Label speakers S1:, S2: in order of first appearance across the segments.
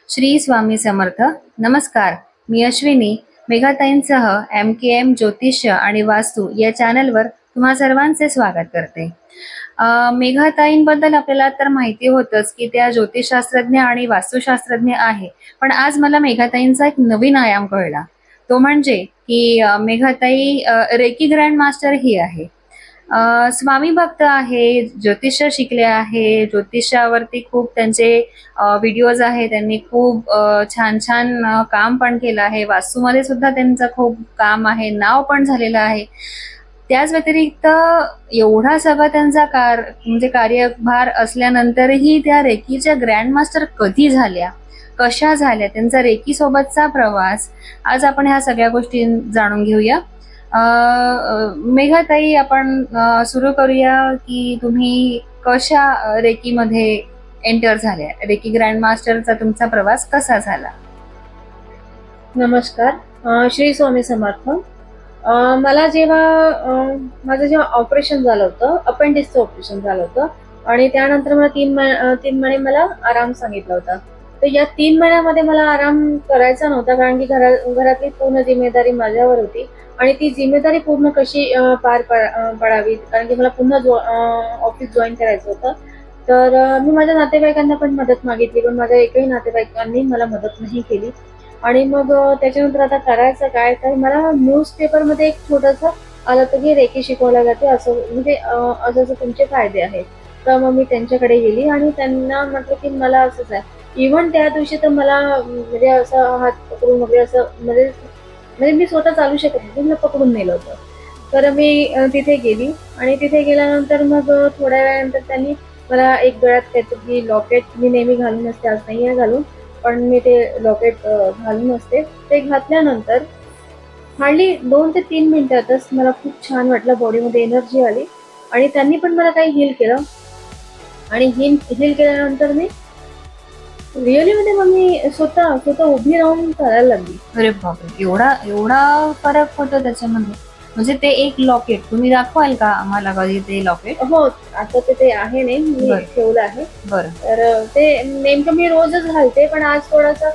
S1: श्री स्वामी समर्थ. नमस्कार, मी अश्विनी मेघाताईंसह MKM ज्योतिष्य आणि वास्तू या चॅनलवर तुम्हा सर्वांचे स्वागत करते. मेघाताईंबद्दल आपल्याला तर माहिती होतच की त्या ज्योतिषशास्त्रज्ञ आणि वास्तुशास्त्रज्ञ आहे. पण आज मला मेघाताईंचा एक नवीन आयाम कळला, तो म्हणजे की मेघाताई रेकी ग्रँड मास्टर ही आहे. स्वामी भक्त आहे, ज्योतिष्य शिकले आहे, ज्योतिषावरती खूप त्यांचे व्हिडिओज आहे, त्यांनी खूप छान छान काम पण केलं आहे. वास्तूमध्ये सुद्धा त्यांचं खूप काम आहे, नाव पण झालेलं आहे. त्याच व्यतिरिक्त एवढा सगळा त्यांचा म्हणजे कार्यभार असल्यानंतरही त्या रेकीच्या ग्रँड मास्टर कधी झाल्या, कशा झाल्या, त्यांचा रेकी सोबतचा प्रवास, आज आपण ह्या सगळ्या गोष्टी जाणून घेऊया. मेघाताई, आपण सुरू करूया की तुम्ही कशा रेकीमध्ये एंटर झाल्या, रेकी ग्रँड मास्टरचा तुमचा प्रवास कसा झाला?
S2: नमस्कार. श्री स्वामी समर्थ. मला माझं जेव्हा ऑपरेशन झालं होतं, अपेंडिक्सचं ऑपरेशन झालं होतं आणि त्यानंतर मला 3 महिने मला आराम सांगितला होता. तर या 3 महिन्यामध्ये मला आराम करायचा नव्हता, कारण की घरातली पूर्ण जिम्मेदारी माझ्यावर होती आणि ती जिम्मेदारी पूर्ण कशी पार पडावी, कारण की मला पुन्हा ऑफिस जॉईन करायचं होतं. तर मी माझ्या नातेवाईकांना पण मदत मागितली, पण माझ्या एकही नातेवाईकांनी मला मदत नाही केली. आणि मग त्याच्यानंतर आता करायचं काय, तर मला न्यूजपेपरमध्ये एक छोटंसं आलं होतं की रेकी शिकवल्या जाते, असं म्हणजे असं असं तुमचे फायदे आहेत. तर मग मी त्यांच्याकडे गेली आणि त्यांना म्हटलं की मला असंच आहे. इव्हन त्या दिवशी तर मला म्हणजे असं हात पकडून वगैरे असं म्हणजे मी स्वतः चालू शकत नाही, मला पकडून नेलं होतं. तर मी तिथे गेली आणि तिथे गेल्यानंतर मग थोड्या वेळानंतर त्यांनी मला एक गळ्यात काहीतरी लॉकेट, मी नेहमी घालून असते, आज नाही आहे घालून, पण मी ते लॉकेट घालून असते. ते घातल्यानंतर हार्डली 2 ते 3 मिनिटातच मला खूप छान वाटलं, बॉडीमध्ये एनर्जी आली आणि त्यांनी पण मला काही हील केलं आणि हील केल्यानंतर मी रिअली मध्ये मग मी स्वतः उभी राहून करायला लागली.
S1: अरे बापरे, एवढा एवढा फरक होतो त्याच्यामध्ये? म्हणजे ते एक लॉकेट तुम्ही दाखवाल का आम्हाला कधी ते लॉकेट?
S2: हो, आता ते आहे नाही, मी ठेवलं आहे.
S1: बरं.
S2: तर ते नेमकं मी रोजच घालते, पण आज थोडासा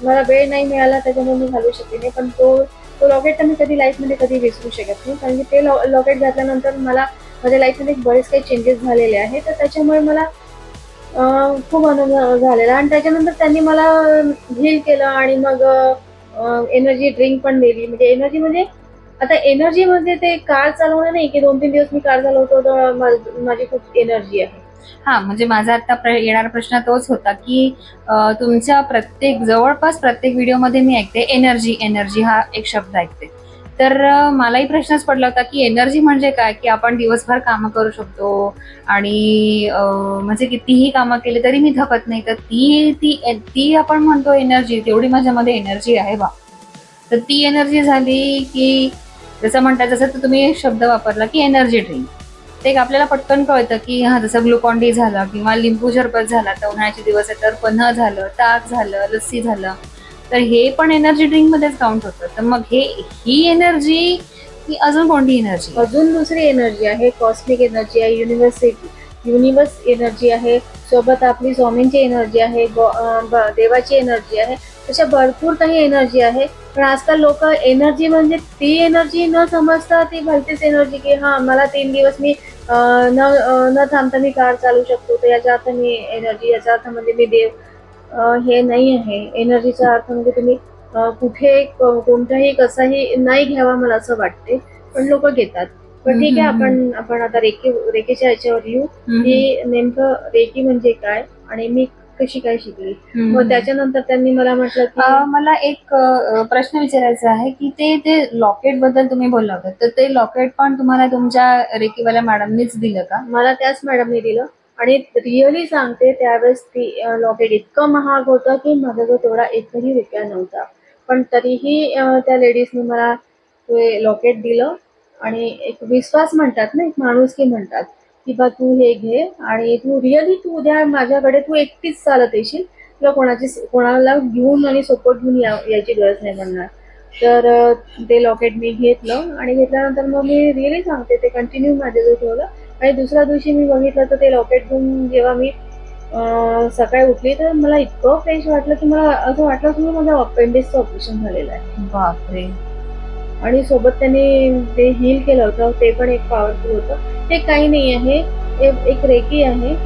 S2: मला वेळ नाही मिळाला, त्याच्यामुळे मी घालू शकले नाही. पण तो लॉकेट तर मी कधी लाईफमध्ये कधी विसरू शकत नाही, कारण की ते लॉकेट घातल्यानंतर मला माझ्या लाईफमध्ये बरेच काही चेंजेस झालेले आहेत. तर त्याच्यामुळे मला खूप आनंद झालेला आणि त्याच्यानंतर त्यांनी मला हील केलं आणि मग एनर्जी ड्रिंक पण दिली. म्हणजे एनर्जी म्हणजे आता एनर्जी म्हणजे ते कार चालवणं नाही की 2-3 दिवस मी कार चालवतो तर माझी खूप एनर्जी आहे.
S1: हा, म्हणजे माझा आता येणारा प्रश्न तोच होता की तुमच्या जवळपास प्रत्येक व्हिडिओमध्ये मी ऐकते एनर्जी एनर्जी हा एक शब्द ऐकते. तर मलाही प्रश्नच पडला होता की एनर्जी म्हणजे काय, की आपण दिवसभर कामं करू शकतो आणि म्हणजे कितीही कामं केली तरी मी थकत नाही, तर ती ती ती आपण म्हणतो एनर्जी, तेवढी माझ्यामध्ये एनर्जी आहे बा. तर ती एनर्जी झाली की जसं म्हणतात, जसं तुम्ही शब्द वापरला की एनर्जी ड्रिंक, ते एक आपल्याला पटकन कळतं की हा, जसं ग्लुकॉन डी झालं किंवा लिंबू सरबत झाला, तर उन्हाळ्याचे दिवस आहे तर पन्ह झालं, ताक झालं, लस्सी झालं, तर हे पण एनर्जी ड्रिंक मध्येच काउंट होतं. तर मग ही एनर्जी की अजून कोणती एनर्जी?
S2: अजून दुसरी एनर्जी आहे, कॉस्मिक एनर्जी आहे, युनिवर्स एनर्जी आहे, सोबत आपली स्वामींची एनर्जी आहे, देवाची एनर्जी आहे. अशा भरपूर काही एनर्जी आहे. पण आजकाल लोक एनर्जी म्हणजे ती एनर्जी न समजता ती भलतीच एनर्जी की हा, मला 3 दिवस मी न थांबता मी कार चालू शकतो, तर याचा अर्थ मी एनर्जी, याचा अर्थ म्हणजे मी देव. हे नाही आहे. एनर्जीचा अर्थ म्हणजे तुम्ही कुठे कोणताही कसाही नाही घ्यावा, मला असं वाटते, पण लोक घेतात. पण ठीक आहे, आपण आता रेकीच्या याच्यावर येऊ की नेमकं रेकी म्हणजे काय आणि मी कशी काय शिकली. मग त्याच्यानंतर त्यांनी मला म्हटलं की
S1: मला एक प्रश्न विचारायचा आहे की ते लॉकेट बद्दल तुम्ही बोलला होता, तर ते लॉकेट पण तुम्हाला तुमच्या रेकीवाल्या मॅडमनीच दिलं का?
S2: मला त्याच मॅडमने दिलं आणि रिअली सांगते, त्यावेळेस ती लॉकेट इतकं महाग होतं की माझ्याजवळ तेवढा एकही रुपया नव्हता. पण तरीही त्या लेडीजने मला ते लॉकेट दिलं आणि एक विश्वास म्हणतात ना, एक माणुसकी म्हणतात की बा तू हे घे आणि तू उद्या माझ्याकडे तू एकटीच चालत येशील, किंवा कोणाला घेऊन आणि सपोर्ट घेऊन यायची गरज नाही पडणार. तर ते लॉकेट मी घेतलं आणि घेतल्यानंतर मग मी रिअली सांगते ते कंटिन्यू माझ्याजवळ ठेवलं आणि दुसऱ्या दिवशी मी बघितलं तर ते लॉकेट घेऊन जेव्हा मी सकाळी उठली तर मला इतकं फ्रेश वाटलं की मला असं वाटलं की माझं अपेंडिक्सचं ऑपरेशन झालेलं आहे.
S1: बापरे.
S2: आणि सोबत त्यांनी ते हील केलं होतं, ते पण एक पॉवरफुल होतं. हे काही नाही आहे, एक रेकी आहे.